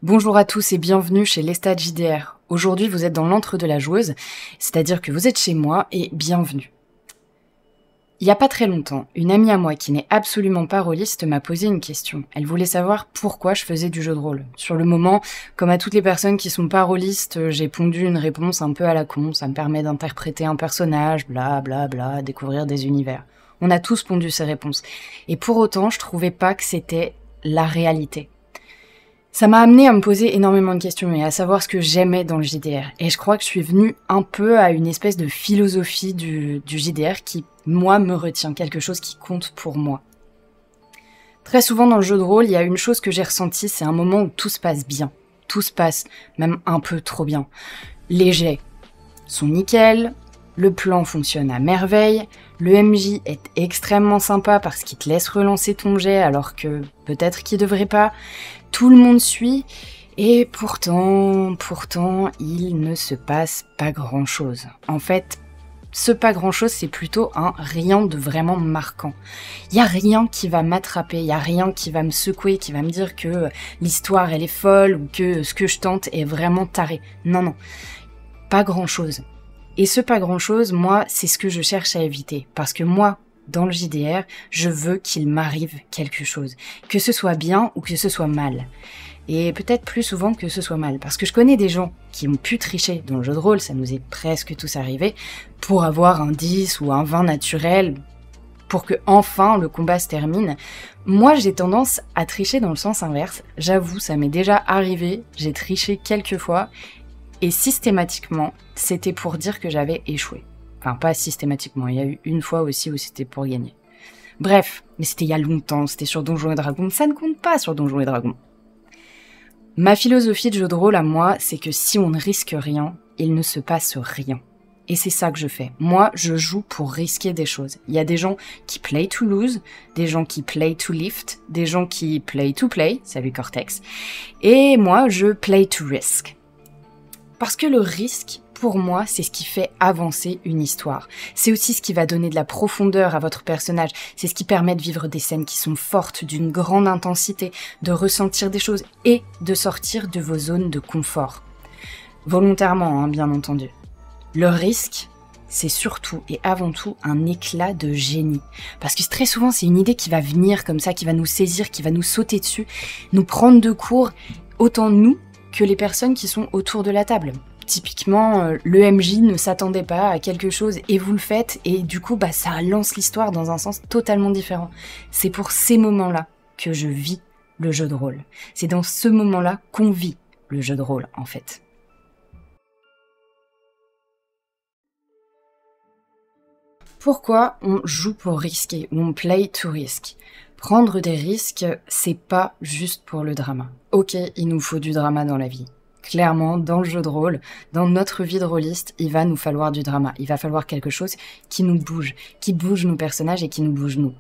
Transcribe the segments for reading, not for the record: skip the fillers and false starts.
Bonjour à tous et bienvenue chez Lestat JDR. Aujourd'hui, vous êtes dans l'antre de la joueuse, c'est-à-dire que vous êtes chez moi et bienvenue. Il n'y a pas très longtemps, une amie à moi qui n'est absolument pas rôliste m'a posé une question. Elle voulait savoir pourquoi je faisais du jeu de rôle. Sur le moment, comme à toutes les personnes qui sont pas rôlistes, j'ai pondu une réponse un peu à la con. Ça me permet d'interpréter un personnage, bla bla bla, découvrir des univers. On a tous pondu ces réponses. Et pour autant, je trouvais pas que c'était la réalité. Ça m'a amené à me poser énormément de questions et à savoir ce que j'aimais dans le JDR. Et je crois que je suis venue un peu à une espèce de philosophie du JDR qui, moi, me retient, quelque chose qui compte pour moi. Très souvent dans le jeu de rôle, il y a une chose que j'ai ressentie, c'est un moment où tout se passe bien. Tout se passe même un peu trop bien. Les jets sont nickel, le plan fonctionne à merveille, le MJ est extrêmement sympa parce qu'il te laisse relancer ton jet alors que peut-être qu'il devrait pas. Tout le monde suit et pourtant, il ne se passe pas grand-chose. En fait, ce pas grand-chose, c'est plutôt un rien de vraiment marquant. Il y a rien qui va m'attraper, il y a rien qui va me secouer, qui va me dire que l'histoire elle est folle ou que ce que je tente est vraiment taré. Non, pas grand-chose. Et ce pas grand-chose, moi, c'est ce que je cherche à éviter. Parce que moi, dans le JDR, je veux qu'il m'arrive quelque chose. Que ce soit bien ou que ce soit mal. Et peut-être plus souvent que ce soit mal. Parce que je connais des gens qui ont pu tricher dans le jeu de rôle, ça nous est presque tous arrivé, pour avoir un 10 ou un 20 naturel, pour que enfin le combat se termine. Moi, j'ai tendance à tricher dans le sens inverse. J'avoue, ça m'est déjà arrivé, j'ai triché quelques fois, et systématiquement, c'était pour dire que j'avais échoué. Enfin, pas systématiquement, il y a eu une fois aussi où c'était pour gagner. Bref, mais c'était il y a longtemps, c'était sur Donjons et Dragons, ça ne compte pas sur Donjons et Dragons. Ma philosophie de jeu de rôle à moi, c'est que si on ne risque rien, il ne se passe rien. Et c'est ça que je fais. Moi, je joue pour risquer des choses. Il y a des gens qui play to lose, des gens qui play to lift, des gens qui play to play, salut Cortex, et moi, je play to risk. Parce que le risque, pour moi, c'est ce qui fait avancer une histoire. C'est aussi ce qui va donner de la profondeur à votre personnage. C'est ce qui permet de vivre des scènes qui sont fortes, d'une grande intensité, de ressentir des choses et de sortir de vos zones de confort. Volontairement, bien entendu. Le risque, c'est surtout et avant tout un éclat de génie. Parce que très souvent, c'est une idée qui va venir comme ça, qui va nous saisir, qui va nous sauter dessus, nous prendre de court, autant nous que les personnes qui sont autour de la table. Typiquement, le MJ ne s'attendait pas à quelque chose et vous le faites et du coup, ça lance l'histoire dans un sens totalement différent. C'est pour ces moments-là que je vis le jeu de rôle. C'est dans ce moment-là qu'on vit le jeu de rôle, en fait. Pourquoi on joue pour risquer ou on play to risk ? Prendre des risques, c'est pas juste pour le drama. Ok, il nous faut du drama dans la vie. Clairement, dans le jeu de rôle, dans notre vie de rôliste, il va nous falloir du drama. Il va falloir quelque chose qui nous bouge, qui bouge nos personnages et qui nous bouge nous.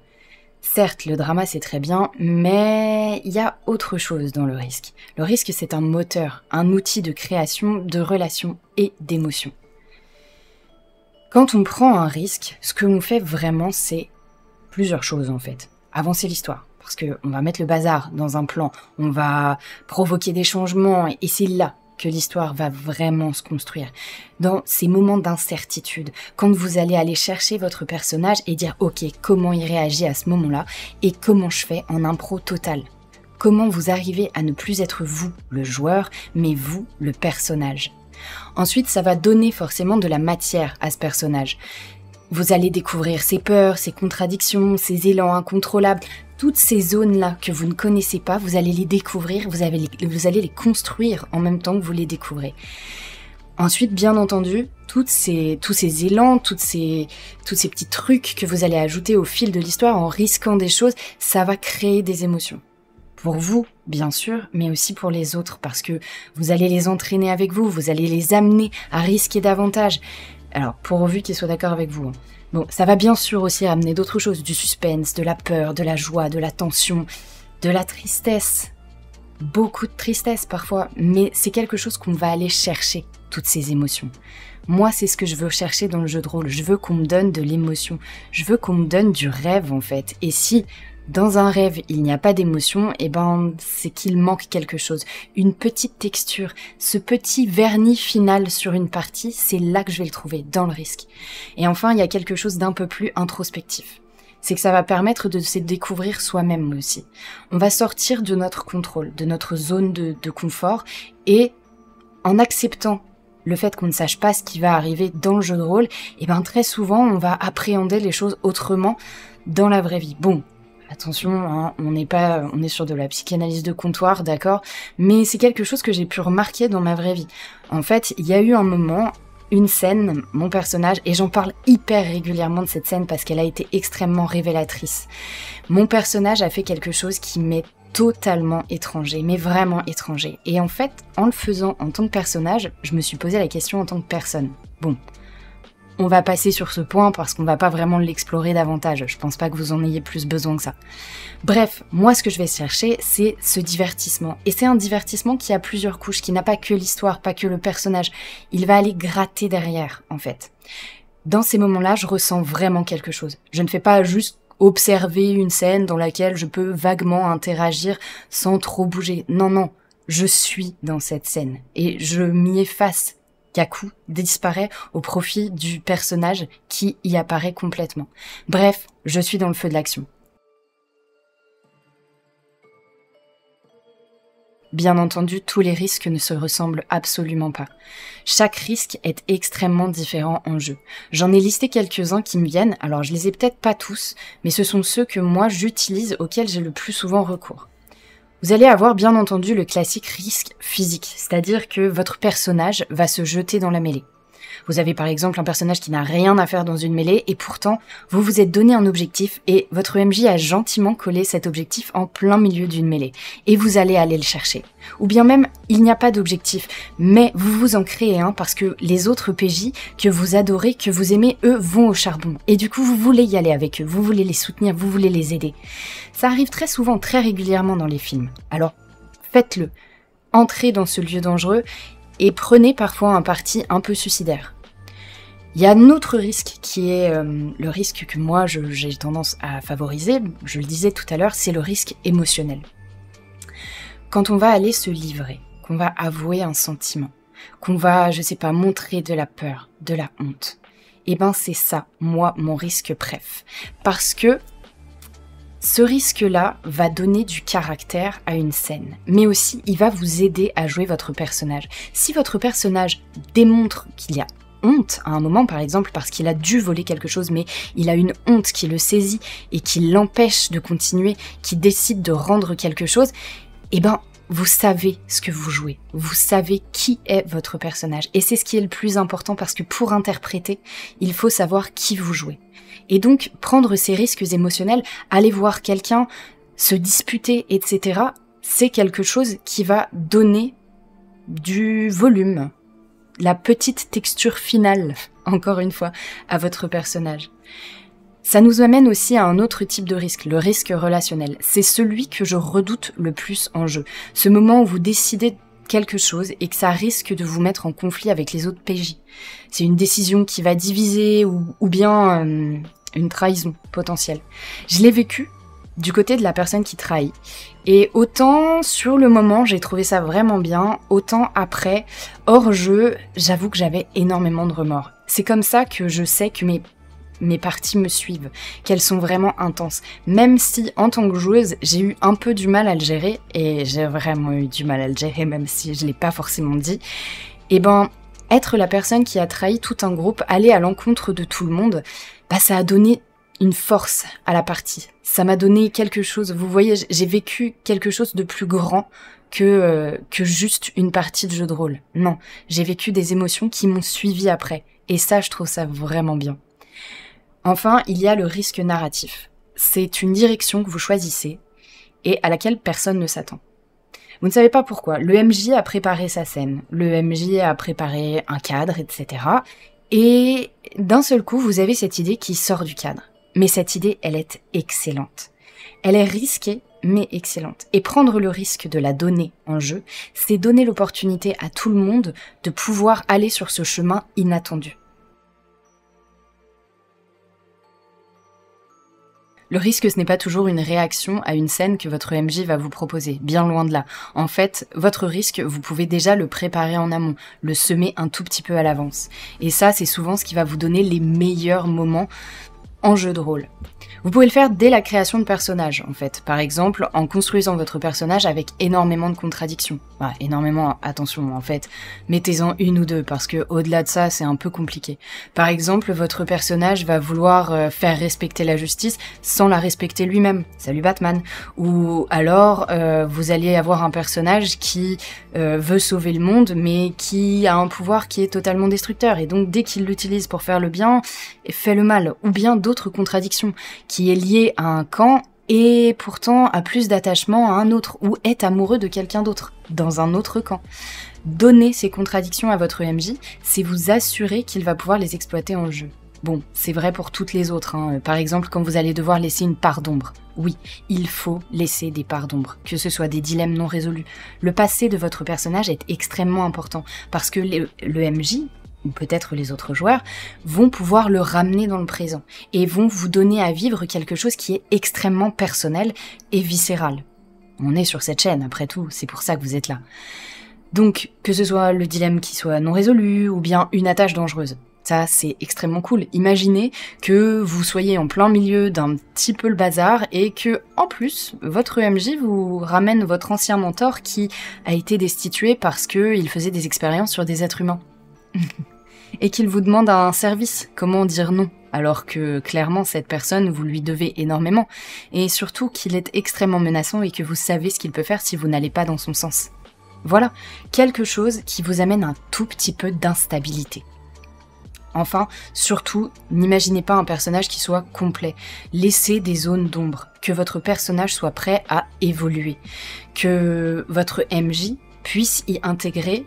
Certes, le drama c'est très bien, mais il y a autre chose dans le risque. Le risque c'est un moteur, un outil de création, de relations et d'émotions. Quand on prend un risque, ce que l'on fait vraiment c'est plusieurs choses en fait. Avancer l'histoire, parce qu'on va mettre le bazar dans un plan, on va provoquer des changements, et c'est là que l'histoire va vraiment se construire. Dans ces moments d'incertitude, quand vous allez aller chercher votre personnage et dire « Ok, comment il réagit à ce moment-là et comment je fais en impro total ?» Comment vous arrivez à ne plus être vous, le joueur, mais vous, le personnage. Ensuite, ça va donner forcément de la matière à ce personnage. Vous allez découvrir ses peurs, ses contradictions, ses élans incontrôlables. Toutes ces zones-là que vous ne connaissez pas, vous allez les découvrir, vous allez les construire en même temps que vous les découvrez. Ensuite, bien entendu, tous ces élans, tous ces petits trucs que vous allez ajouter au fil de l'histoire en risquant des choses, ça va créer des émotions. Pour vous, bien sûr, mais aussi pour les autres, parce que vous allez les entraîner avec vous, vous allez les amener à risquer davantage. Alors, pourvu qu'ils soient d'accord avec vous. Bon, ça va bien sûr aussi amener d'autres choses, du suspense, de la peur, de la joie, de la tension, de la tristesse. Beaucoup de tristesse parfois, mais c'est quelque chose qu'on va aller chercher, toutes ces émotions. Moi, c'est ce que je veux chercher dans le jeu de rôle. Je veux qu'on me donne de l'émotion. Je veux qu'on me donne du rêve, en fait. Et si dans un rêve, il n'y a pas d'émotion, et ben c'est qu'il manque quelque chose. Une petite texture, ce petit vernis final sur une partie, c'est là que je vais le trouver, dans le risque. Et enfin, il y a quelque chose d'un peu plus introspectif. C'est que ça va permettre de se découvrir soi-même aussi. On va sortir de notre contrôle, de notre zone de confort, et en acceptant le fait qu'on ne sache pas ce qui va arriver dans le jeu de rôle, et ben très souvent on va appréhender les choses autrement dans la vraie vie. Bon, attention, hein, on est sur de la psychanalyse de comptoir, d'accord, mais c'est quelque chose que j'ai pu remarquer dans ma vraie vie. En fait, il y a eu un moment, une scène, mon personnage, et j'en parle hyper régulièrement de cette scène parce qu'elle a été extrêmement révélatrice. Mon personnage a fait quelque chose qui m'est totalement étranger, mais vraiment étranger. Et en fait, en le faisant en tant que personnage, je me suis posé la question en tant que personne. Bon, on va passer sur ce point parce qu'on va pas vraiment l'explorer davantage. Je pense pas que vous en ayez plus besoin que ça. Bref, moi ce que je vais chercher, c'est ce divertissement. Et c'est un divertissement qui a plusieurs couches, qui n'a pas que l'histoire, pas que le personnage. Il va aller gratter derrière, en fait. Dans ces moments-là, je ressens vraiment quelque chose. Je ne fais pas juste observer une scène dans laquelle je peux vaguement interagir sans trop bouger. Non, non, je suis dans cette scène et je m'y efface. Kaku disparaît au profit du personnage qui y apparaît complètement. Bref, je suis dans le feu de l'action. Bien entendu, tous les risques ne se ressemblent absolument pas. Chaque risque est extrêmement différent en jeu. J'en ai listé quelques-uns qui me viennent, alors je les ai peut-être pas tous, mais ce sont ceux que moi j'utilise, auxquels j'ai le plus souvent recours. Vous allez avoir bien entendu le classique risque physique, c'est-à-dire que votre personnage va se jeter dans la mêlée. Vous avez par exemple un personnage qui n'a rien à faire dans une mêlée et pourtant vous vous êtes donné un objectif et votre MJ a gentiment collé cet objectif en plein milieu d'une mêlée et vous allez aller le chercher. Ou bien même il n'y a pas d'objectif mais vous vous en créez un parce que les autres PJ que vous adorez, que vous aimez, eux vont au charbon et du coup vous voulez y aller avec eux, vous voulez les soutenir, vous voulez les aider. Ça arrive très souvent, très régulièrement dans les films. Alors faites-le, entrez dans ce lieu dangereux et prenez parfois un parti un peu suicidaire. Il y a un autre risque qui est le risque que moi j'ai tendance à favoriser, je le disais tout à l'heure, c'est le risque émotionnel. Quand on va aller se livrer, qu'on va avouer un sentiment, qu'on va, je sais pas, montrer de la peur, de la honte, et ben c'est ça, moi, mon risque préf. Parce que ce risque-là va donner du caractère à une scène, mais aussi il va vous aider à jouer votre personnage. Si votre personnage démontre qu'il y a honte à un moment, par exemple, parce qu'il a dû voler quelque chose, mais il a une honte qui le saisit et qui l'empêche de continuer, qui décide de rendre quelque chose, eh ben, vous savez ce que vous jouez. Vous savez qui est votre personnage. Et c'est ce qui est le plus important parce que pour interpréter, il faut savoir qui vous jouez. Et donc, prendre ces risques émotionnels, aller voir quelqu'un, se disputer, etc., c'est quelque chose qui va donner du volume, la petite texture finale, encore une fois, à votre personnage. Ça nous amène aussi à un autre type de risque, le risque relationnel. C'est celui que je redoute le plus en jeu. Ce moment où vous décidez quelque chose et que ça risque de vous mettre en conflit avec les autres PJ. C'est une décision qui va diviser ou bien une trahison potentielle. Je l'ai vécu du côté de la personne qui trahit. Et autant sur le moment j'ai trouvé ça vraiment bien, autant après, hors jeu, j'avoue que j'avais énormément de remords. C'est comme ça que je sais que mes parties me suivent, qu'elles sont vraiment intenses. Même si en tant que joueuse, j'ai eu un peu du mal à le gérer, et j'ai vraiment eu du mal à le gérer même si je l'ai pas forcément dit, et ben être la personne qui a trahi tout un groupe, aller à l'encontre de tout le monde, bah ça a donné une force à la partie. Ça m'a donné quelque chose, vous voyez, j'ai vécu quelque chose de plus grand que juste une partie de jeu de rôle. Non, j'ai vécu des émotions qui m'ont suivi après. Et ça, je trouve ça vraiment bien. Enfin, il y a le risque narratif. C'est une direction que vous choisissez et à laquelle personne ne s'attend. Vous ne savez pas pourquoi. Le MJ a préparé sa scène, le MJ a préparé un cadre, etc. Et d'un seul coup, vous avez cette idée qui sort du cadre. Mais cette idée, elle est excellente. Elle est risquée, mais excellente. Et prendre le risque de la donner en jeu, c'est donner l'opportunité à tout le monde de pouvoir aller sur ce chemin inattendu. Le risque, ce n'est pas toujours une réaction à une scène que votre MJ va vous proposer, bien loin de là. En fait, votre risque, vous pouvez déjà le préparer en amont, le semer un tout petit peu à l'avance. Et ça, c'est souvent ce qui va vous donner les meilleurs moments en jeu de rôle. Vous pouvez le faire dès la création de personnages, en fait. Par exemple, en construisant votre personnage avec énormément de contradictions. Enfin, énormément, attention, en fait. Mettez-en une ou deux, parce que au-delà de ça, c'est un peu compliqué. Par exemple, votre personnage va vouloir faire respecter la justice sans la respecter lui-même. Salut Batman. Ou alors, vous allez avoir un personnage qui veut sauver le monde, mais qui a un pouvoir qui est totalement destructeur. Et donc, dès qu'il l'utilise pour faire le bien, il fait le mal. Ou bien d'autres contradictions, qui est lié à un camp et pourtant a plus d'attachement à un autre, ou est amoureux de quelqu'un d'autre, dans un autre camp. Donner ces contradictions à votre MJ, c'est vous assurer qu'il va pouvoir les exploiter en jeu. Bon, c'est vrai pour toutes les autres, hein. Par exemple, quand vous allez devoir laisser une part d'ombre. Oui, il faut laisser des parts d'ombre, que ce soit des dilemmes non résolus. Le passé de votre personnage est extrêmement important, parce que le MJ, ou peut-être les autres joueurs, vont pouvoir le ramener dans le présent et vont vous donner à vivre quelque chose qui est extrêmement personnel et viscéral. On est sur cette chaîne, après tout, c'est pour ça que vous êtes là. Donc, que ce soit le dilemme qui soit non résolu ou bien une attache dangereuse. Ça, c'est extrêmement cool. Imaginez que vous soyez en plein milieu d'un petit peu le bazar et que, en plus, votre MJ vous ramène votre ancien mentor qui a été destitué parce qu'il faisait des expériences sur des êtres humains. Et qu'il vous demande un service, comment dire non, alors que clairement cette personne vous lui devez énormément, et surtout qu'il est extrêmement menaçant et que vous savez ce qu'il peut faire si vous n'allez pas dans son sens. Voilà, quelque chose qui vous amène un tout petit peu d'instabilité. Enfin, surtout, n'imaginez pas un personnage qui soit complet. Laissez des zones d'ombre, que votre personnage soit prêt à évoluer, que votre MJ puisse y intégrer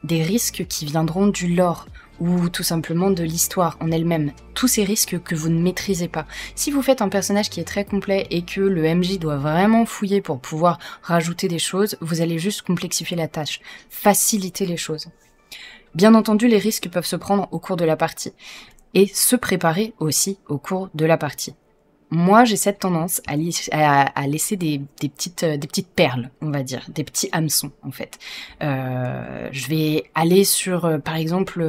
des risques qui viendront du lore, ou tout simplement de l'histoire en elle-même. Tous ces risques que vous ne maîtrisez pas. Si vous faites un personnage qui est très complet et que le MJ doit vraiment fouiller pour pouvoir rajouter des choses, vous allez juste complexifier la tâche, faciliter les choses. Bien entendu, les risques peuvent se prendre au cours de la partie, et se préparer aussi au cours de la partie. Moi, j'ai cette tendance à laisser des petites perles, on va dire, des petits hameçons, en fait. Je vais aller sur, par exemple,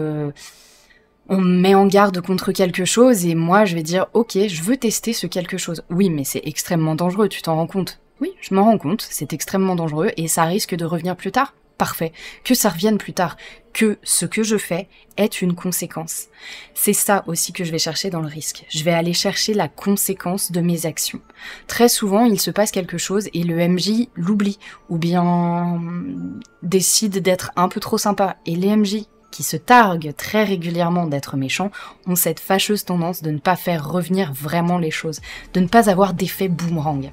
on me met en garde contre quelque chose, et moi, je vais dire, ok, je veux tester ce quelque chose. Oui, mais c'est extrêmement dangereux, tu t'en rends compte? Oui, je m'en rends compte, c'est extrêmement dangereux, et ça risque de revenir plus tard. Parfait, que ça revienne plus tard, que ce que je fais est une conséquence. C'est ça aussi que je vais chercher dans le risque. Je vais aller chercher la conséquence de mes actions. Très souvent, il se passe quelque chose et le MJ l'oublie, ou bien décide d'être un peu trop sympa. Et les MJ qui se targuent très régulièrement d'être méchants ont cette fâcheuse tendance de ne pas faire revenir vraiment les choses, de ne pas avoir d'effet boomerang.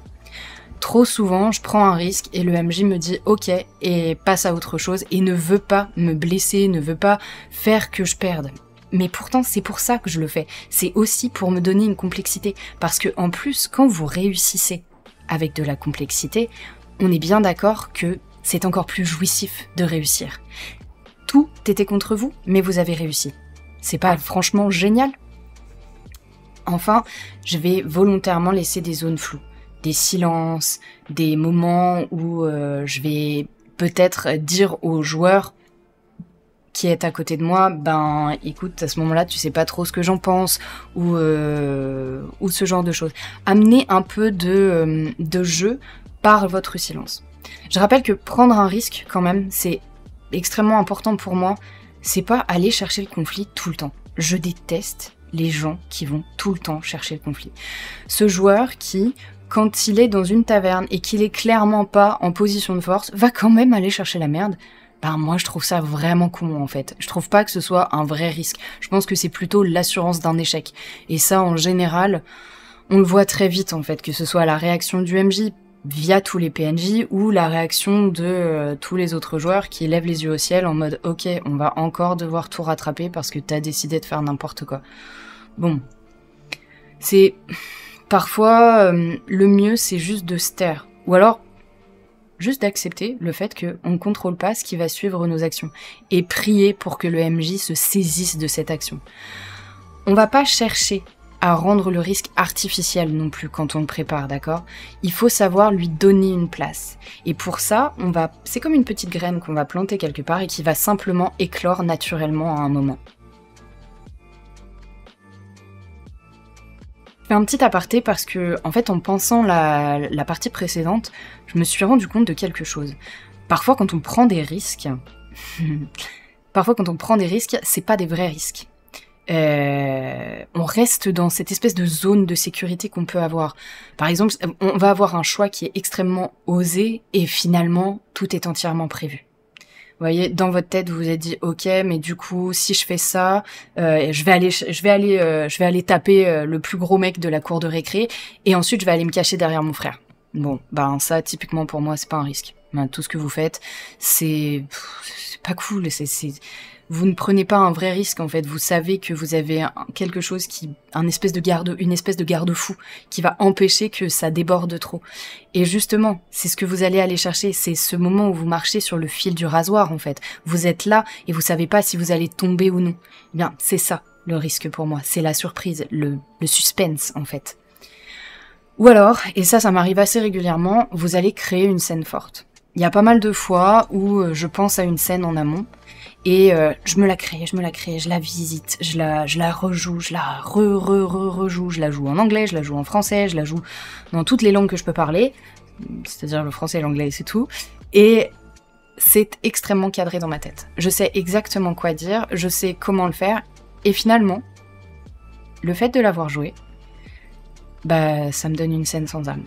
Trop souvent, je prends un risque et le MJ me dit ok et passe à autre chose et ne veut pas me blesser, ne veut pas faire que je perde. Mais pourtant, c'est pour ça que je le fais. C'est aussi pour me donner une complexité. Parce que en plus, quand vous réussissez avec de la complexité, on est bien d'accord que c'est encore plus jouissif de réussir. Tout était contre vous, mais vous avez réussi. C'est pas franchement génial? Enfin, je vais volontairement laisser des zones floues. Des silences, des moments où je vais peut-être dire au joueur qui est à côté de moi, ben écoute, à ce moment-là, tu sais pas trop ce que j'en pense, ou ce genre de choses. Amener un peu de jeu par votre silence. Je rappelle que prendre un risque, quand même, c'est extrêmement important pour moi. C'est pas aller chercher le conflit tout le temps. Je déteste les gens qui vont tout le temps chercher le conflit. Ce joueur qui, quand il est dans une taverne et qu'il est clairement pas en position de force, va quand même aller chercher la merde. Ben moi je trouve ça vraiment con en fait. Je trouve pas que ce soit un vrai risque. Je pense que c'est plutôt l'assurance d'un échec. Et ça en général, on le voit très vite en fait, que ce soit la réaction du MJ via tous les PNJ ou la réaction de tous les autres joueurs qui lèvent les yeux au ciel en mode ok, on va encore devoir tout rattraper parce que t'as décidé de faire n'importe quoi. Bon, c'est... Parfois, le mieux, c'est juste de se taire. Ou alors, juste d'accepter le fait qu'on ne contrôle pas ce qui va suivre nos actions. Et prier pour que le MJ se saisisse de cette action. On va pas chercher à rendre le risque artificiel non plus quand on le prépare, d'accord? Il faut savoir lui donner une place. Et pour ça, c'est comme une petite graine qu'on va planter quelque part et qui va simplement éclore naturellement à un moment. Je fais un petit aparté parce que, en fait, en pensant la partie précédente, je me suis rendu compte de quelque chose. Parfois, quand on prend des risques, c'est pas des vrais risques. On reste dans cette espèce de zone de sécurité qu'on peut avoir. Par exemple, on va avoir un choix qui est extrêmement osé et finalement, tout est entièrement prévu. Vous voyez, dans votre tête, vous vous êtes dit, ok, mais du coup, si je fais ça, je vais aller taper le plus gros mec de la cour de récré, et ensuite je vais aller me cacher derrière mon frère. Bon, ça, typiquement pour moi, c'est pas un risque. Tout ce que vous faites, c'est pas cool. Vous ne prenez pas un vrai risque en fait. Vous savez que vous avez quelque chose une espèce de garde-fou qui va empêcher que ça déborde trop. Et justement, c'est ce que vous allez aller chercher. C'est ce moment où vous marchez sur le fil du rasoir en fait. Vous êtes là et vous savez pas si vous allez tomber ou non. Eh bien, c'est ça le risque pour moi. C'est la surprise, le suspense en fait. Ou alors, et ça m'arrive assez régulièrement, vous allez créer une scène forte. Il y a pas mal de fois où je pense à une scène en amont et je me la crée, je la visite, je la rejoue, je la rejoue, je la joue en anglais, je la joue en français, je la joue dans toutes les langues que je peux parler, c'est-à-dire le français et l'anglais, c'est tout. Et c'est extrêmement cadré dans ma tête. Je sais exactement quoi dire, je sais comment le faire, et finalement, le fait de l'avoir joué, ça me donne une scène sans âme.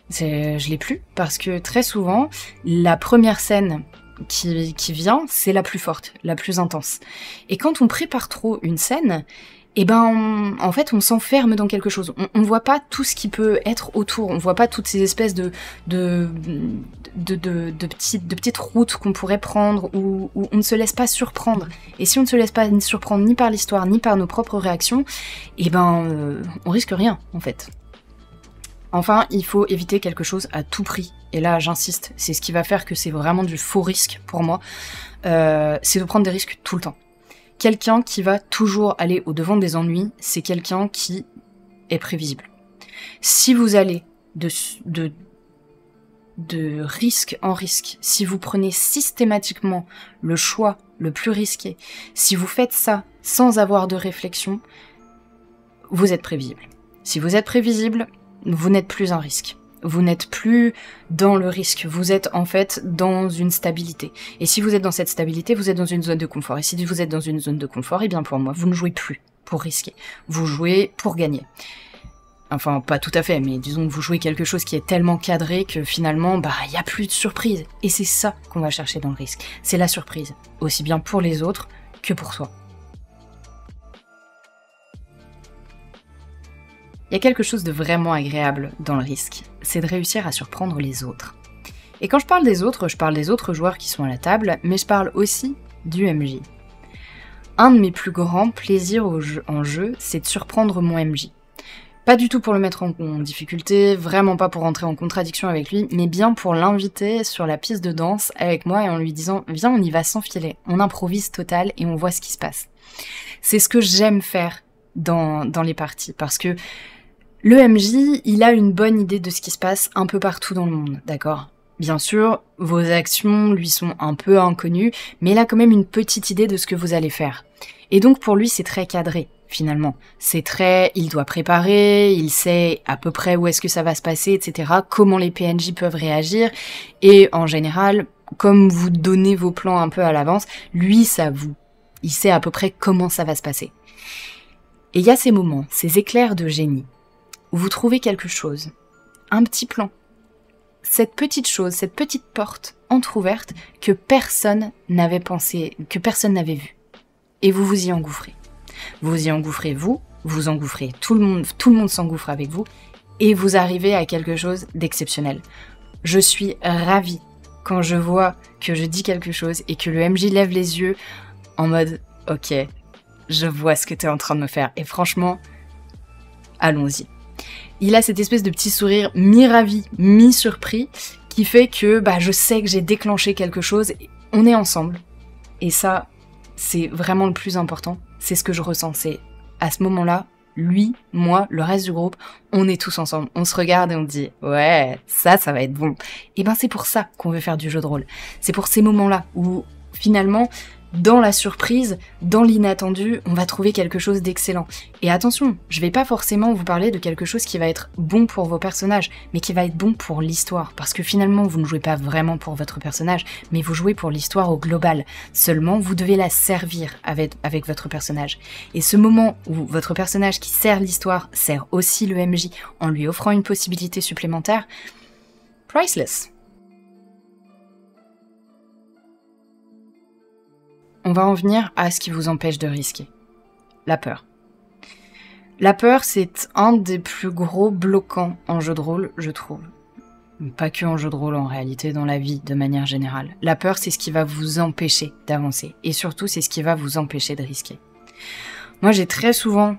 Je l'ai plus, parce que très souvent, la première scène qui vient, c'est la plus forte, la plus intense. Et quand on prépare trop une scène, en fait, on s'enferme dans quelque chose. On voit pas tout ce qui peut être autour. On voit pas toutes ces espèces de petites routes qu'on pourrait prendre où on ne se laisse pas surprendre. Et si on ne se laisse pas surprendre ni par l'histoire, ni par nos propres réactions, on risque rien, en fait. Enfin, il faut éviter quelque chose à tout prix. Et là, j'insiste, c'est ce qui va faire que c'est vraiment du faux risque pour moi. C'est de prendre des risques tout le temps. Quelqu'un qui va toujours aller au-devant des ennuis, c'est quelqu'un qui est prévisible. Si vous allez de risque en risque, si vous prenez systématiquement le choix le plus risqué, si vous faites ça sans avoir de réflexion, vous êtes prévisible. Si vous êtes prévisible, vous n'êtes plus un risque. Vous n'êtes plus dans le risque, vous êtes en fait dans une stabilité. Et si vous êtes dans cette stabilité, vous êtes dans une zone de confort. Et si vous êtes dans une zone de confort, eh bien pour moi, vous ne jouez plus pour risquer. Vous jouez pour gagner. Enfin, pas tout à fait, mais disons que vous jouez quelque chose qui est tellement cadré que finalement, il n'y a plus de surprise. Et c'est ça qu'on va chercher dans le risque. C'est la surprise, aussi bien pour les autres que pour soi. Il y a quelque chose de vraiment agréable dans le risque, c'est de réussir à surprendre les autres. Et quand je parle des autres, je parle des autres joueurs qui sont à la table, mais je parle aussi du MJ. Un de mes plus grands plaisirs en jeu, c'est de surprendre mon MJ. Pas du tout pour le mettre en difficulté, vraiment pas pour entrer en contradiction avec lui, mais bien pour l'inviter sur la piste de danse avec moi et en lui disant « Viens, on y va sans filet, on improvise total et on voit ce qui se passe ». C'est ce que j'aime faire dans les parties, parce que le MJ, il a une bonne idée de ce qui se passe un peu partout dans le monde, d'accord ? Bien sûr, vos actions lui sont un peu inconnues, mais il a quand même une petite idée de ce que vous allez faire. Et donc pour lui, c'est très cadré, finalement. Il doit préparer, il sait à peu près où est-ce que ça va se passer, etc., comment les PNJ peuvent réagir, et en général, comme vous donnez vos plans un peu à l'avance, lui, il sait à peu près comment ça va se passer. Et il y a ces moments, ces éclairs de génie, où vous trouvez quelque chose, un petit plan, cette petite chose, cette petite porte entrouverte que personne n'avait pensé, que personne n'avait vue. Et vous vous y engouffrez. Vous y engouffrez vous engouffrez tout le monde s'engouffre avec vous, et vous arrivez à quelque chose d'exceptionnel. Je suis ravie quand je vois que je dis quelque chose et que le MJ lève les yeux en mode « Ok, je vois ce que tu es en train de me faire. » Et franchement, allons-y. Il a cette espèce de petit sourire mi-ravi, mi-surpris, qui fait que je sais que j'ai déclenché quelque chose, on est ensemble. Et ça, c'est vraiment le plus important, c'est ce que je ressens, c'est à ce moment-là, lui, moi, le reste du groupe, on est tous ensemble. On se regarde et on dit « Ouais, ça va être bon ». Et ben c'est pour ça qu'on veut faire du jeu de rôle. C'est pour ces moments-là où, finalement, dans la surprise, dans l'inattendu, on va trouver quelque chose d'excellent. Et attention, je vais pas forcément vous parler de quelque chose qui va être bon pour vos personnages, mais qui va être bon pour l'histoire. Parce que finalement, vous ne jouez pas vraiment pour votre personnage, mais vous jouez pour l'histoire au global. Seulement, vous devez la servir avec votre personnage. Et ce moment où votre personnage qui sert l'histoire sert aussi le MJ en lui offrant une possibilité supplémentaire, priceless. On va en venir à ce qui vous empêche de risquer. La peur. La peur, c'est un des plus gros bloquants en jeu de rôle, je trouve. Pas que en jeu de rôle, en réalité, dans la vie, de manière générale. La peur, c'est ce qui va vous empêcher d'avancer. Et surtout, c'est ce qui va vous empêcher de risquer. Moi, j'ai très souvent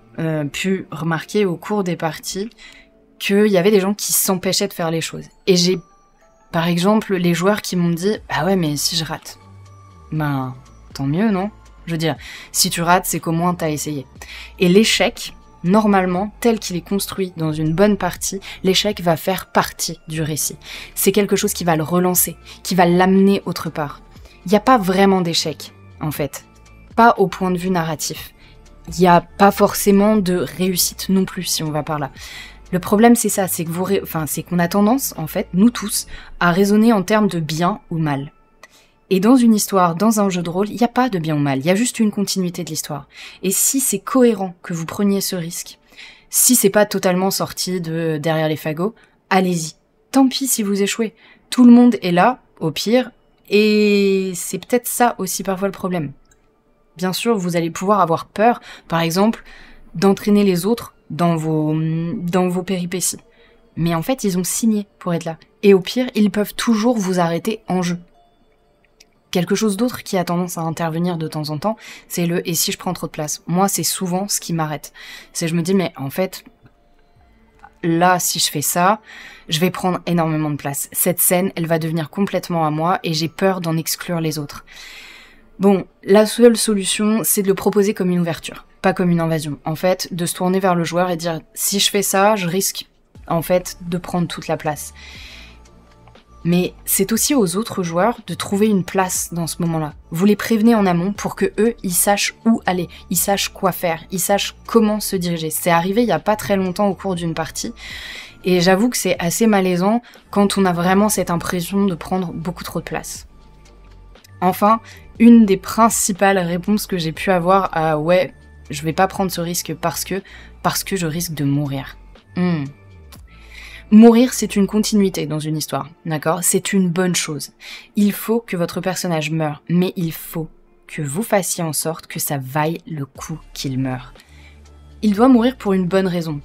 pu remarquer au cours des parties qu'il y avait des gens qui s'empêchaient de faire les choses. Et j'ai, par exemple, les joueurs qui m'ont dit « Ah ouais, mais si je rate ?» Ben... tant mieux, non? Je veux dire, si tu rates, c'est qu'au moins t'as essayé. Et l'échec, normalement, tel qu'il est construit dans une bonne partie, l'échec va faire partie du récit. C'est quelque chose qui va le relancer, qui va l'amener autre part. Il n'y a pas vraiment d'échec, en fait. Pas au point de vue narratif. Il n'y a pas forcément de réussite non plus, si on va par là. Le problème, c'est ça, c'est que c'est qu'on a tendance, en fait, nous tous, à raisonner en termes de bien ou mal. Et dans une histoire, dans un jeu de rôle, il n'y a pas de bien ou mal, il y a juste une continuité de l'histoire. Et si c'est cohérent que vous preniez ce risque, si c'est pas totalement sorti de derrière les fagots, allez-y. Tant pis si vous échouez. Tout le monde est là, au pire, et c'est peut-être ça aussi parfois le problème. Bien sûr, vous allez pouvoir avoir peur, par exemple, d'entraîner les autres dans vos péripéties. Mais en fait, ils ont signé pour être là. Et au pire, ils peuvent toujours vous arrêter en jeu. Quelque chose d'autre qui a tendance à intervenir de temps en temps, c'est le « et si je prends trop de place ?» Moi, c'est souvent ce qui m'arrête. C'est je me dis, mais en fait, là, si je fais ça, je vais prendre énormément de place. Cette scène, elle va devenir complètement à moi et j'ai peur d'en exclure les autres. Bon, la seule solution, c'est de le proposer comme une ouverture, pas comme une invasion. En fait, de se tourner vers le joueur et dire « si je fais ça, je risque, en fait, de prendre toute la place ». Mais c'est aussi aux autres joueurs de trouver une place dans ce moment-là. Vous les prévenez en amont pour que eux, ils sachent où aller, ils sachent quoi faire, ils sachent comment se diriger. C'est arrivé il y a pas très longtemps au cours d'une partie, et j'avoue que c'est assez malaisant quand on a vraiment cette impression de prendre beaucoup trop de place. Enfin, une des principales réponses que j'ai pu avoir à « ouais, je vais pas prendre ce risque parce que je risque de mourir ». Mourir, c'est une continuité dans une histoire, d'accord? C'est une bonne chose. Il faut que votre personnage meure, mais il faut que vous fassiez en sorte que ça vaille le coup qu'il meure. Il doit mourir pour une bonne raison.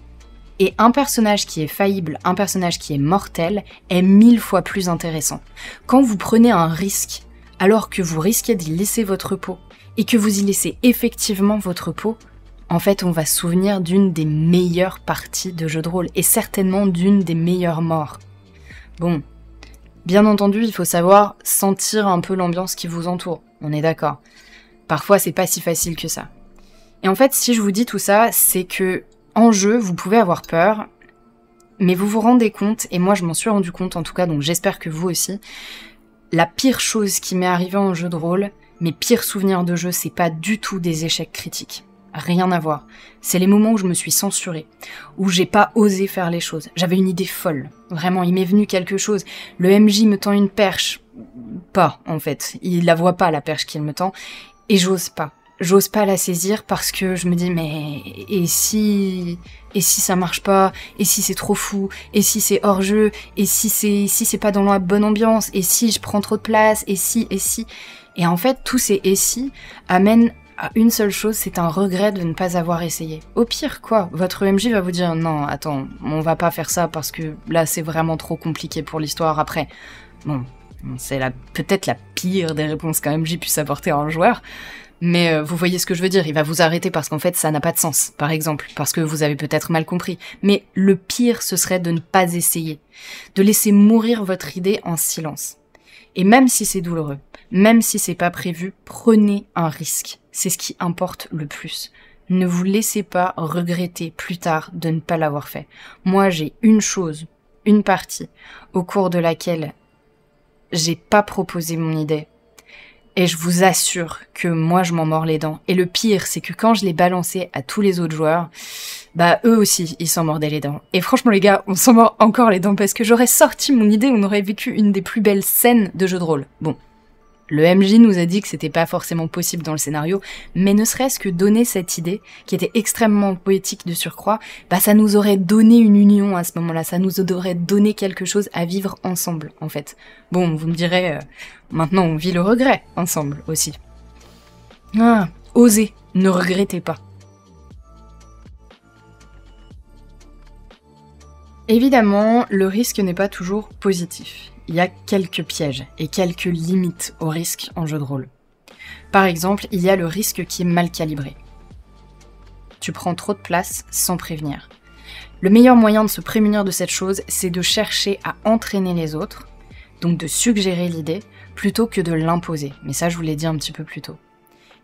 Et un personnage qui est faillible, un personnage qui est mortel, est 1000 fois plus intéressant. Quand vous prenez un risque, alors que vous risquez d'y laisser votre peau, et que vous y laissez effectivement votre peau, en fait, on va se souvenir d'une des meilleures parties de jeu de rôle, et certainement d'une des meilleures morts. Bon, bien entendu, il faut savoir sentir un peu l'ambiance qui vous entoure, on est d'accord. Parfois, c'est pas si facile que ça. Et en fait, si je vous dis tout ça, c'est que, en jeu, vous pouvez avoir peur, mais vous vous rendez compte, et moi je m'en suis rendu compte en tout cas, donc j'espère que vous aussi, la pire chose qui m'est arrivée en jeu de rôle, mes pires souvenirs de jeu, c'est pas du tout des échecs critiques. Rien à voir. C'est les moments où je me suis censurée, où j'ai pas osé faire les choses. J'avais une idée folle. Vraiment, il m'est venu quelque chose. Le MJ me tend une perche. Pas, en fait. Il la voit pas, la perche qu'il me tend. Et j'ose pas. J'ose pas la saisir parce que je me dis, mais et si ça marche pas? Et si c'est trop fou? Et si c'est hors jeu? Et si c'est pas dans la bonne ambiance? Et si je prends trop de place? Et si? Et en fait, tous ces et si amènent à une seule chose, c'est un regret de ne pas avoir essayé. Au pire, quoi, votre MJ va vous dire « Non, attends, on va pas faire ça parce que là, c'est vraiment trop compliqué pour l'histoire après. » Bon, c'est peut-être la pire des réponses qu'un MJ puisse apporter à un joueur, mais vous voyez ce que je veux dire, il va vous arrêter parce qu'en fait, ça n'a pas de sens, par exemple, parce que vous avez peut-être mal compris. Mais le pire, ce serait de ne pas essayer, de laisser mourir votre idée en silence. Et même si c'est douloureux, même si c'est pas prévu, prenez un risque. C'est ce qui importe le plus. ne vous laissez pas regretter plus tard de ne pas l'avoir fait. Moi, j'ai une partie, au cours de laquelle j'ai pas proposé mon idée. Et je vous assure que moi, je m'en mords les dents. Et le pire, c'est que quand je l'ai balancé à tous les autres joueurs, bah eux aussi, ils s'en mordaient les dents. Et franchement, les gars, on s'en mord encore les dents parce que j'aurais sorti mon idée, on aurait vécu une des plus belles scènes de jeu de rôle. Bon. Le MJ nous a dit que c'était pas forcément possible dans le scénario, mais ne serait-ce que donner cette idée, qui était extrêmement poétique de surcroît, bah ça nous aurait donné une union à ce moment-là, ça nous aurait donné quelque chose à vivre ensemble, en fait. Bon, vous me direz, maintenant on vit le regret ensemble aussi. Ah, osez, ne regrettez pas. Évidemment, le risque n'est pas toujours positif. Il y a quelques pièges et quelques limites au risque en jeu de rôle. Par exemple, il y a le risque qui est mal calibré. Tu prends trop de place sans prévenir. Le meilleur moyen de se prémunir de cette chose, c'est de chercher à entraîner les autres, donc de suggérer l'idée, plutôt que de l'imposer. Mais ça, je vous l'ai dit un petit peu plus tôt.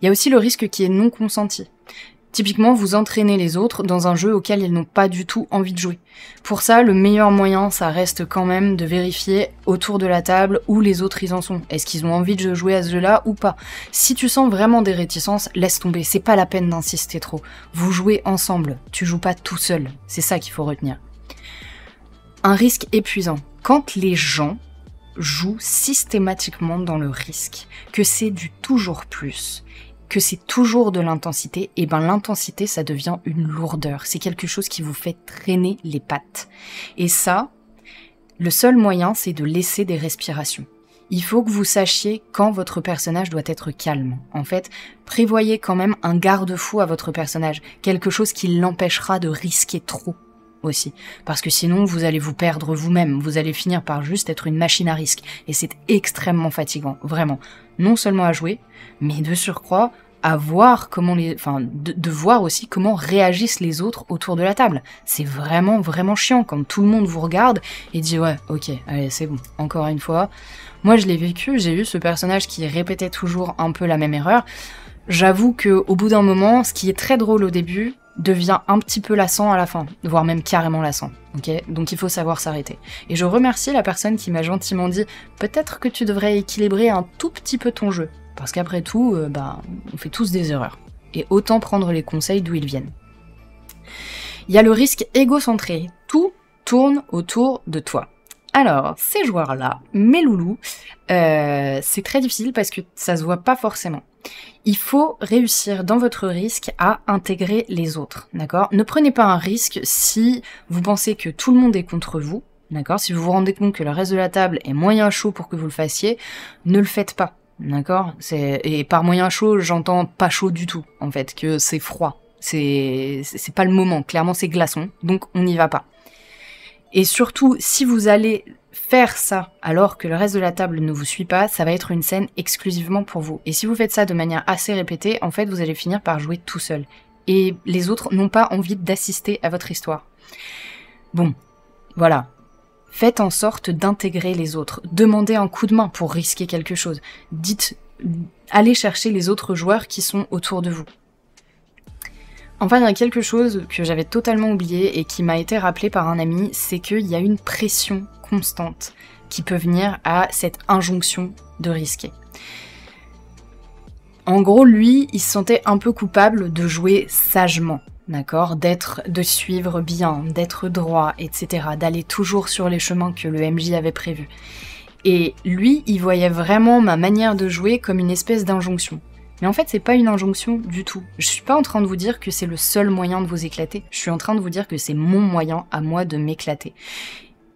Il y a aussi le risque qui est non consenti. Typiquement, vous entraînez les autres dans un jeu auquel ils n'ont pas du tout envie de jouer. Pour ça, le meilleur moyen, ça reste quand même de vérifier autour de la table où les autres ils en sont. Est-ce qu'ils ont envie de jouer à ce jeu-là ou pas? Si tu sens vraiment des réticences, laisse tomber, c'est pas la peine d'insister trop. Vous jouez ensemble, tu joues pas tout seul, c'est ça qu'il faut retenir. Un risque épuisant. Quand les gens jouent systématiquement dans le risque, que c'est du toujours plus, que c'est toujours de l'intensité, et ben l'intensité ça devient une lourdeur, c'est quelque chose qui vous fait traîner les pattes. Et ça, le seul moyen c'est de laisser des respirations. Il faut que vous sachiez quand votre personnage doit être calme. En fait, prévoyez quand même un garde-fou à votre personnage, quelque chose qui l'empêchera de risquer trop aussi. Parce que sinon, vous allez vous perdre vous-même, vous allez finir par juste être une machine à risque. Et c'est extrêmement fatigant, vraiment. Non seulement à jouer, mais de surcroît, à voir comment de voir aussi comment réagissent les autres autour de la table. C'est vraiment, vraiment chiant quand tout le monde vous regarde et dit ouais, ok, allez, c'est bon, encore une fois. Moi, je l'ai vécu, j'ai eu ce personnage qui répétait toujours un peu la même erreur. J'avoue qu'au bout d'un moment, ce qui est très drôle au début devient un petit peu lassant à la fin, voire même carrément lassant. Okay, donc il faut savoir s'arrêter. Et je remercie la personne qui m'a gentiment dit « Peut-être que tu devrais équilibrer un tout petit peu ton jeu. » Parce qu'après tout, on fait tous des erreurs. Et autant prendre les conseils d'où ils viennent. Il y a le risque égocentré. Tout tourne autour de toi. Alors, ces joueurs-là, mes loulous, c'est très difficile parce que ça se voit pas forcément. Il faut réussir dans votre risque à intégrer les autres, d'accord? Ne prenez pas un risque si vous pensez que tout le monde est contre vous, d'accord? Si vous vous rendez compte que le reste de la table est moyen chaud pour que vous le fassiez, ne le faites pas, d'accord? Et par moyen chaud, j'entends pas chaud du tout, en fait, que c'est froid. C'est pas le moment, clairement c'est glaçon, donc on n'y va pas. Et surtout, si vous allez faire ça alors que le reste de la table ne vous suit pas, ça va être une scène exclusivement pour vous. Et si vous faites ça de manière assez répétée, en fait, vous allez finir par jouer tout seul. Et les autres n'ont pas envie d'assister à votre histoire. Bon, voilà. Faites en sorte d'intégrer les autres. Demandez un coup de main pour risquer quelque chose. Allez chercher les autres joueurs qui sont autour de vous. Enfin, il y a quelque chose que j'avais totalement oublié et qui m'a été rappelé par un ami, c'est qu'il y a une pression constante qui peut venir à cette injonction de risquer. En gros, lui, il se sentait un peu coupable de jouer sagement, d'accord, de suivre bien, d'être droit, etc., d'aller toujours sur les chemins que le MJ avait prévus. Et lui, il voyait vraiment ma manière de jouer comme une espèce d'injonction. Mais en fait, c'est pas une injonction du tout. Je suis pas en train de vous dire que c'est le seul moyen de vous éclater. Je suis en train de vous dire que c'est mon moyen à moi de m'éclater.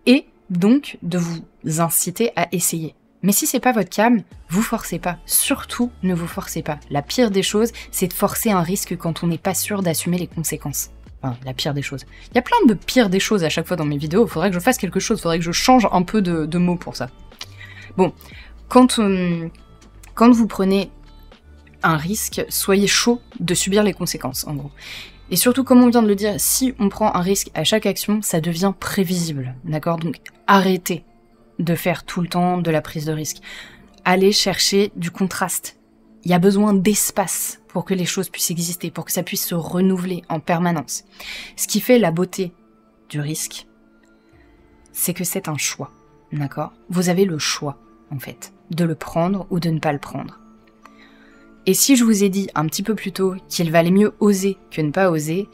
Et donc, de vous inciter à essayer. Mais si c'est pas votre cam, vous forcez pas. Surtout, ne vous forcez pas. La pire des choses, c'est de forcer un risque quand on n'est pas sûr d'assumer les conséquences. Enfin, la pire des choses. Il y a plein de pires des choses à chaque fois dans mes vidéos. Faudrait que je fasse quelque chose. Faudrait que je change un peu de mots pour ça. Bon, quand vous prenez un risque, soyez chaud de subir les conséquences, en gros. Et surtout, comme on vient de le dire, si on prend un risque à chaque action, ça devient prévisible, d'accord? Donc, arrêtez de faire tout le temps de la prise de risque. Allez chercher du contraste. Il y a besoin d'espace pour que les choses puissent exister, pour que ça puisse se renouveler en permanence. Ce qui fait la beauté du risque, c'est que c'est un choix, d'accord? Vous avez le choix, en fait, de le prendre ou de ne pas le prendre. Et si je vous ai dit un petit peu plus tôt qu'il valait mieux oser que ne pas oser,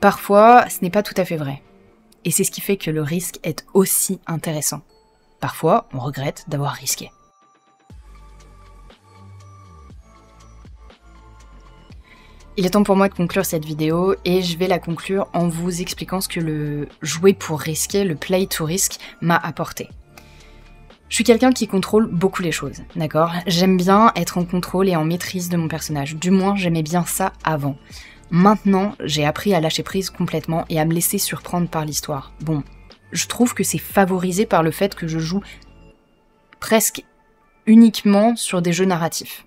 parfois ce n'est pas tout à fait vrai. Et c'est ce qui fait que le risque est aussi intéressant. Parfois, on regrette d'avoir risqué. Il est temps pour moi de conclure cette vidéo et je vais la conclure en vous expliquant ce que le jouer pour risquer, le play to risk, m'a apporté. Je suis quelqu'un qui contrôle beaucoup les choses, d'accord? J'aime bien être en contrôle et en maîtrise de mon personnage, du moins j'aimais bien ça avant. Maintenant, j'ai appris à lâcher prise complètement et à me laisser surprendre par l'histoire. Bon, je trouve que c'est favorisé par le fait que je joue presque uniquement sur des jeux narratifs.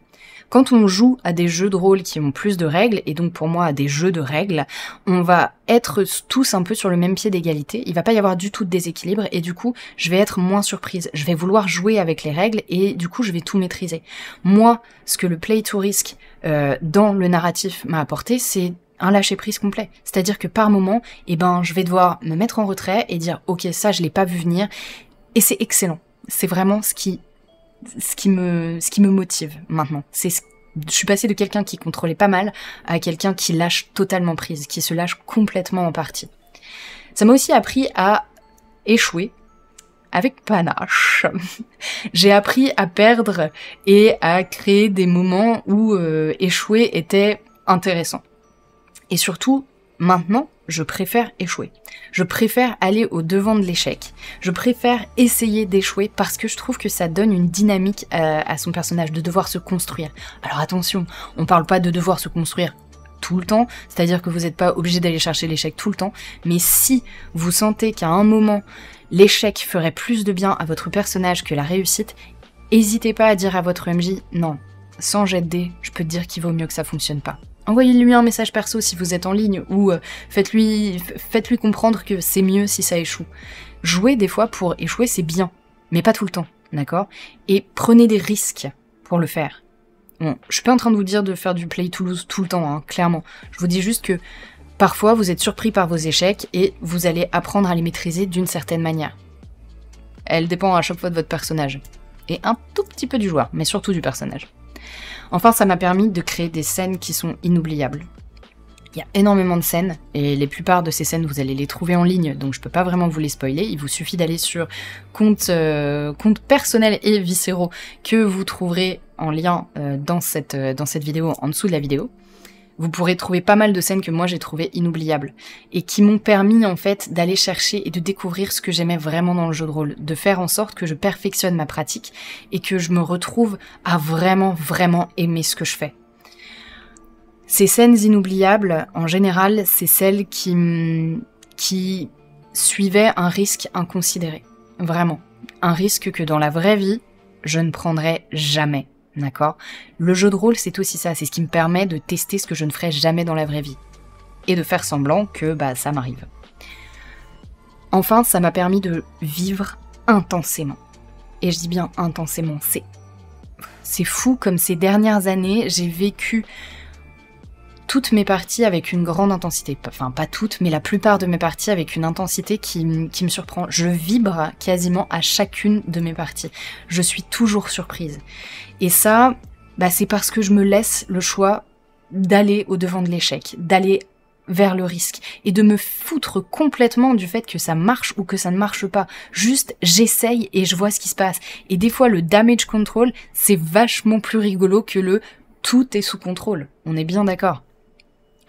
Quand on joue à des jeux de rôle qui ont plus de règles, et donc pour moi à des jeux de règles, on va être tous un peu sur le même pied d'égalité, il va pas y avoir du tout de déséquilibre, et du coup, je vais être moins surprise. Je vais vouloir jouer avec les règles, et du coup, je vais tout maîtriser. Moi, ce que le play to risk dans le narratif m'a apporté, c'est un lâcher-prise complet. C'est-à-dire que par moment, je vais devoir me mettre en retrait et dire « Ok, ça, je l'ai pas vu venir », et c'est excellent. C'est vraiment ce qui me motive maintenant. Je suis passée de quelqu'un qui contrôlait pas mal à quelqu'un qui lâche totalement prise, qui se lâche complètement en partie. Ça m'a aussi appris à échouer avec panache. J'ai appris à perdre et à créer des moments où échouer était intéressant. Et surtout, maintenant, je préfère échouer. Je préfère aller au devant de l'échec. Je préfère essayer d'échouer parce que je trouve que ça donne une dynamique à son personnage, de devoir se construire. Alors attention, on parle pas de devoir se construire tout le temps, c'est-à-dire que vous n'êtes pas obligé d'aller chercher l'échec tout le temps, mais si vous sentez qu'à un moment, l'échec ferait plus de bien à votre personnage que la réussite, n'hésitez pas à dire à votre MJ « Non, sans jet de dés, je peux te dire qu'il vaut mieux que ça fonctionne pas ». Envoyez-lui un message perso si vous êtes en ligne ou faites-lui comprendre que c'est mieux si ça échoue. Jouer des fois pour échouer c'est bien, mais pas tout le temps, d'accord? Et prenez des risques pour le faire. Bon, je suis pas en train de vous dire de faire du play to lose tout le temps, hein, clairement. Je vous dis juste que parfois vous êtes surpris par vos échecs et vous allez apprendre à les maîtriser d'une certaine manière. Elle dépend à chaque fois de votre personnage. Et un tout petit peu du joueur, mais surtout du personnage. Enfin, ça m'a permis de créer des scènes qui sont inoubliables. Il y a énormément de scènes, et la plupart de ces scènes, vous allez les trouver en ligne, donc je peux pas vraiment vous les spoiler. Il vous suffit d'aller sur compte personnel et viscéraux que vous trouverez en lien dans cette vidéo, en dessous de la vidéo. Vous pourrez trouver pas mal de scènes que moi j'ai trouvées inoubliables et qui m'ont permis en fait d'aller chercher et de découvrir ce que j'aimais vraiment dans le jeu de rôle, de faire en sorte que je perfectionne ma pratique et que je me retrouve à vraiment aimer ce que je fais. Ces scènes inoubliables, en général, c'est celles qui suivaient un risque inconsidéré. Vraiment. Un risque que dans la vraie vie, je ne prendrais jamais. D'accord? Le jeu de rôle, c'est aussi ça, c'est ce qui me permet de tester ce que je ne ferais jamais dans la vraie vie. Et de faire semblant que ça m'arrive. Enfin, ça m'a permis de vivre intensément. Et je dis bien intensément, c'est fou comme ces dernières années, j'ai vécu toutes mes parties avec une grande intensité. Enfin, pas toutes, mais la plupart de mes parties avec une intensité qui me surprend. Je vibre quasiment à chacune de mes parties. Je suis toujours surprise. Et ça, c'est parce que je me laisse le choix d'aller au-devant de l'échec, d'aller vers le risque, et de me foutre complètement du fait que ça marche ou que ça ne marche pas. Juste, j'essaye et je vois ce qui se passe. Et des fois, le damage control, c'est vachement plus rigolo que le « tout est sous contrôle ». On est bien d'accord.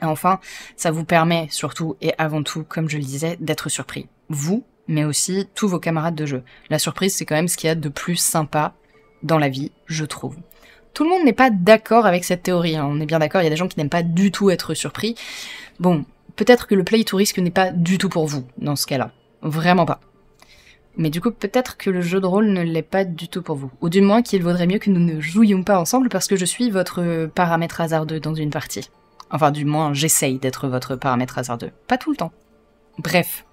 Et enfin, ça vous permet surtout et avant tout, comme je le disais, d'être surpris. Vous, mais aussi tous vos camarades de jeu. La surprise, c'est quand même ce qu'il y a de plus sympa dans la vie, je trouve. Tout le monde n'est pas d'accord avec cette théorie, hein. On est bien d'accord, il y a des gens qui n'aiment pas du tout être surpris. Bon, peut-être que le play to risk n'est pas du tout pour vous, dans ce cas-là. Vraiment pas. Mais du coup, peut-être que le jeu de rôle ne l'est pas du tout pour vous. Ou du moins qu'il vaudrait mieux que nous ne jouions pas ensemble parce que je suis votre paramètre hasardeux dans une partie. Enfin, du moins, j'essaye d'être votre paramètre hasardeux. Pas tout le temps. Bref,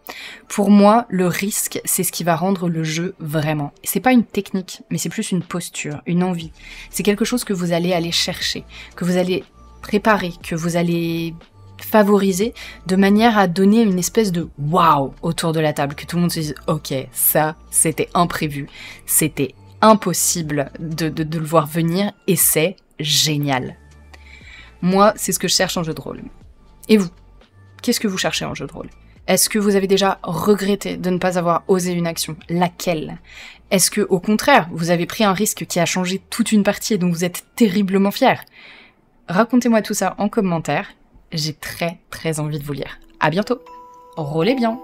pour moi, le risque, c'est ce qui va rendre le jeu vraiment. C'est pas une technique, mais c'est plus une posture, une envie. C'est quelque chose que vous allez aller chercher, que vous allez préparer, que vous allez favoriser de manière à donner une espèce de waouh autour de la table, que tout le monde se dise ok, ça c'était imprévu, c'était impossible de le voir venir et c'est génial. Moi, c'est ce que je cherche en jeu de rôle. Et vous, qu'est-ce que vous cherchez en jeu de rôle? Est-ce que vous avez déjà regretté de ne pas avoir osé une action? Laquelle? Est-ce que, au contraire, vous avez pris un risque qui a changé toute une partie et dont vous êtes terriblement fier? Racontez-moi tout ça en commentaire. J'ai très très envie de vous lire. À bientôt. Roulez bien.